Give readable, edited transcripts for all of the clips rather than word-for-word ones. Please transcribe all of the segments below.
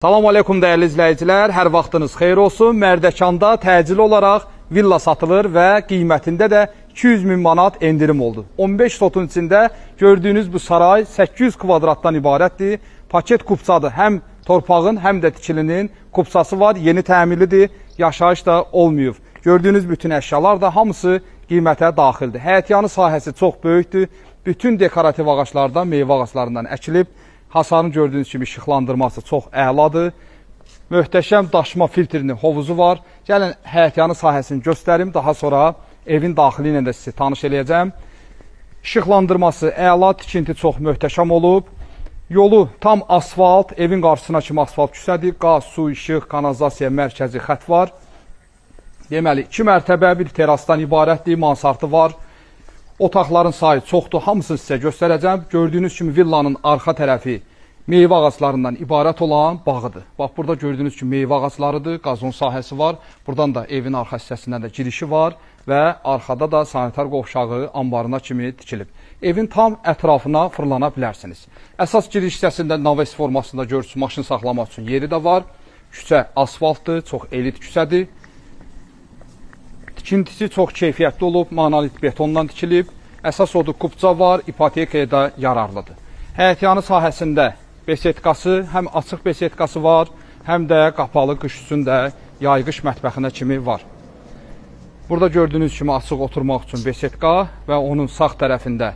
Salam aleykum dəyərli izləyicilər, hər vaxtınız xeyir olsun. Mərdəkanda təcili olaraq villa satılır və qiymətində də 200 min manat endirim oldu. 15 sotun içində gördüyünüz bu saray 800 kvadratdan ibarətdir. Paket kupçadır, həm torpağın, həm də tikilinin kupçası var, yeni təmirlidir, yaşayış da olmayıb. Gördüyünüz bütün əşyalar da hamısı qiymətə daxildir. Həyətyanı sahəsi çox böyükdür, bütün dekorativ ağaçlardan, meyvə ağaçlarından əkilib. Hasarın gördüyünüz kimi işıqlandırması çox əladır. Möhtəşəm daşıma filtrinin hovuzu var. Gəlin həyətyanı sahəsini göstərim. Daha sonra evin daxili ilə də sizi tanış eləyəcəm. İşıqlandırması əla, tikinti çox möhtəşəm olub. Yolu tam asfalt, evin qarşısına kimi asfalt küsədir. Qaz, su, işıq, kanalizasiya mərkəzi xət var. Deməli, 2 mərtəbə bir terasdan ibarətdir, mansardı var. Otaqların sayı çoxdur, hamısını sizə göstərəcəm. Gördüyünüz kimi villanın arxa tərəfi meyvə ağaclarından ibarət olan bağıdır. Bax, burada gördüyünüz kimi meyvə ağaclarıdır, qazon sahəsi var. Buradan da evin arxa hissəsindən də girişi var və arxada da sanitar qovşağı ambarına kimi tikilib. Evin tam ətrafına fırlana bilərsiniz. Əsas giriş hissəsində naves formasında görürsünüz, maşın saxlamaq üçün yeri də var. Küçə asfaltdır, çox elit küçədir. Tikintisi çox keyfiyyətli olub, monolit betondan tikilib. Əsas odur, kupça var, ipotekaya da yararlıdır. Həyətyanı sahəsində besetkası, həm açıq besetkası var, həm də qapalı qış üstündə yayğış mətbəxinə kimi var. Burada gördüyünüz kimi açıq oturmaq üçün besetka və onun sağ tərəfində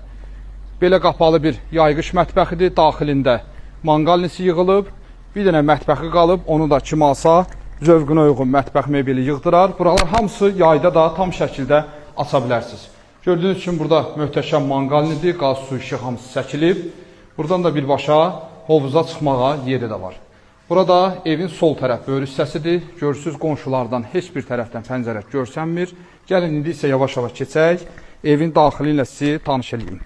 belə qapalı bir yayğış mətbəxidir. Daxilində manqalnisi yığılıb, bir dənə mətbəxi qalıb, onu da kim alsa zövqünə uyğun mətbəx mebeli yığdırar. Buralar hamısı yayda da tam şəkildə aça bilərsiniz. Gördüyünüz kimi burada möhtəşəm manqalnidir, qaz, su, işıq hamısı çəkilib. Buradan da birbaşa hovuza çıxmağa yeri də var. Burada evin sol tərəf böyrü hissəsidir. Görürsünüz, qonşulardan heç bir tərəfdən pəncərə görsənmir. Gəlin, indi isə yavaş-yavaş keçək. Evin daxili ilə sizi tanış edeyim.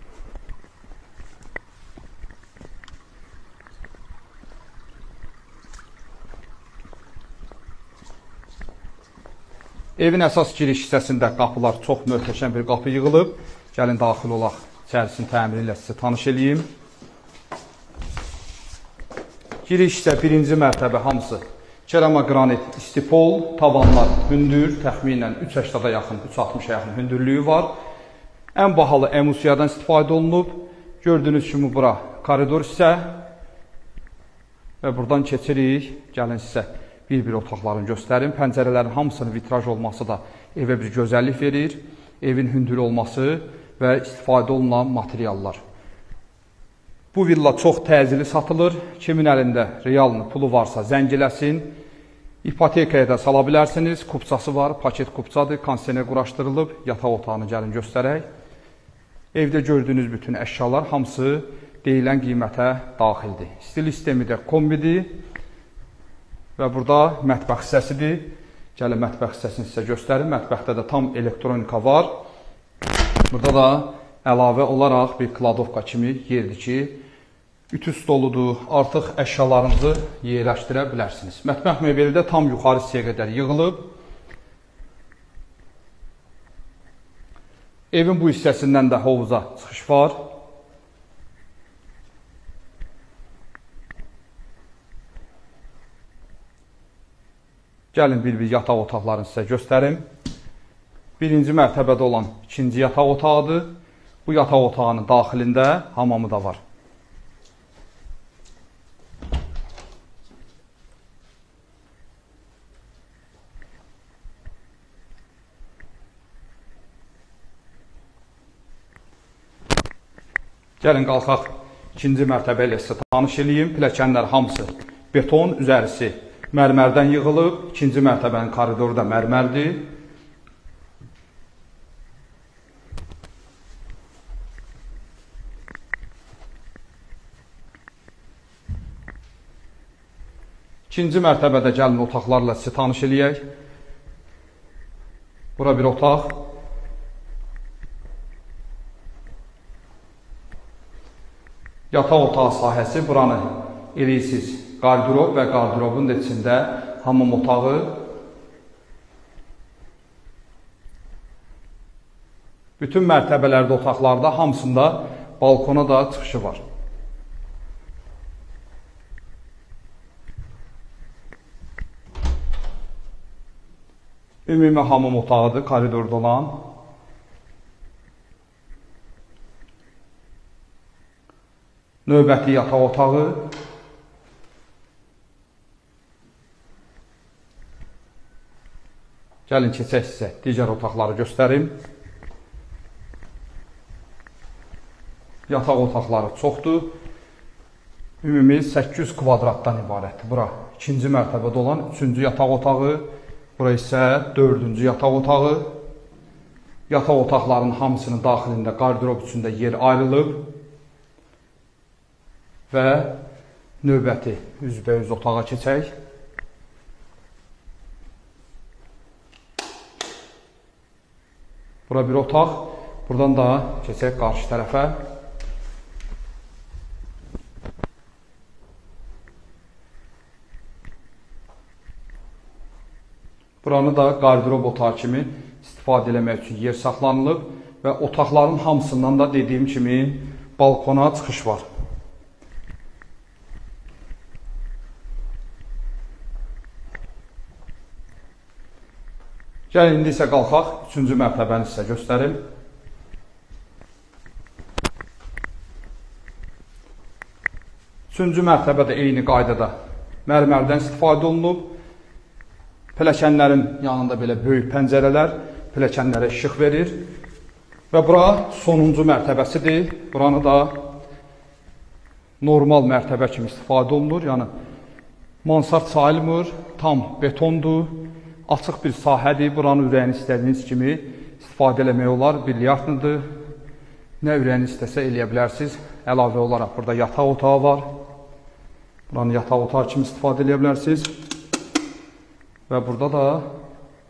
Evin əsas giriş hissəsində qapılar çox möhtəşəm bir qapı yığılıb. Gəlin, daxil olaq, içərisinin təmiri ilə sizi tanış edeyim. Giriş isə birinci mərtəbə hamısı kerama qranit istipol, tavanlar hündür, təxminən 3.80-a yaxın, 3.60-a yaxın hündürlüyü var. Ən bahalı emusiyadan istifadə olunub. Gördüyünüz kimi bura koridor hissə və buradan keçirik. Gəlin sizə bir-bir otaqlarını göstərim. Pəncərələrin hamısının vitraj olması da evə bir gözəllik verir. Evin hündür olması və istifadə olunan materiallar. Bu villa çox təcili satılır. Kimin əlində realını pulu varsa zəngiləsin. İpotekaya da sala bilərsiniz. Kupçası var, paket kupçadır. Kondisioner quraşdırılıb. Yataq otağını gəlin göstərək. Evdə gördüyünüz bütün əşyalar hamısı deyilən qiymətə daxildir. Stil sistemi də kombidir. Və burada mətbəx hissəsidir. Gəlin, mətbəx hissəsini sizə göstərim. Mətbəxdə də tam elektronika var. Burada da əlavə olaraq bir kladovka kimi yerdir ki, ütü stoludur. Artıq əşyalarınızı yerləşdirə bilərsiniz. Mətbəx mebeli də tam yuxarı hissəyə qədər yığılıb. Evin bu hissəsindən də hovuza çıxış var. Gəlin, bir-bir yataq otaqlarını sizə göstərim. Birinci mərtəbədə olan ikinci yataq otağıdır. Bu yataq otağının daxilində hamamı da var. Gəlin, qalxaq ikinci mərtəbə ilə sizə tanış edeyim. Pilləkənlər hamısı beton, üzərisi mərmərdən yığılıb. İkinci mərtəbənin koridoru da mərmərdir. İkinci mərtəbədə gəlin otaqlarla sizi tanış eləyək. Bura bir otaq. Yataq otağı sahəsi buranı eləyirsiniz. Qardirob və qardirobun da içində hamam otağı. Bütün mərtəbələrdə, otaqlarda hamısında balkona da çıxışı var. Ümumi hamam otağıdır, koridorda olan. Növbəti yataq otağı. Gəlin keçək sizə digər otaqları göstərim. Yataq otaqları çoxdur. Ümumi 800 kvadratdan ibarətdir. Bura ikinci mərtəbədə olan 3-cü yataq otağı. Bura isə 4-cü yataq otağı. Yataq otaqlarının hamısının daxilində qardirob üçündə yer ayrılıb. Və növbəti üzbəyüz otağa keçək. Bura bir otaq. Buradan da keçək qarşı tərəfə. Buranı da qardirob otağı kimi istifadə eləmək üçün yer saxlanılıb və otaqların hamısından da dediyim kimi balkona çıxış var. Gəlin, indi isə qalxaq, 3-cü mərtəbəni sizə göstərim. Üçüncü mərtəbədə eyni qaydada mərmərdən istifadə olunub. Pilləkənlərin yanında belə böyük pəncərələr pilləkənlərə işıq verir. Və bura sonuncu mərtəbəsidir. Buranı da normal mərtəbə kimi istifadə olunur. Yəni, mansard sayılmır, tam betondur. Açıq bir sahədir. Buranın ürəyini istədiyiniz kimi istifadə eləmək olar. Bilyardlıdır. Nə ürəyini istəsə eləyə bilərsiniz. Əlavə olaraq burada yataq otağı var. Buranı yataq otağı kimi istifadə eləyə bilərsiniz. Və burada da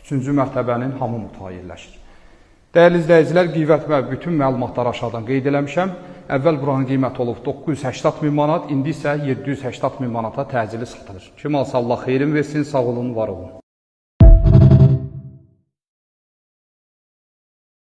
3-cü mərtəbənin hamam otağı yerləşir. Dəyərli izləyicilər, qiymət və bütün məlumatları aşağıdan qeyd eləmişəm. Əvvəl buranın qiyməti olub 980 min manat, indi isə 780 min manata təcili satılır. Kim alsa Allah xeyrin versin, sağ olun, var olun.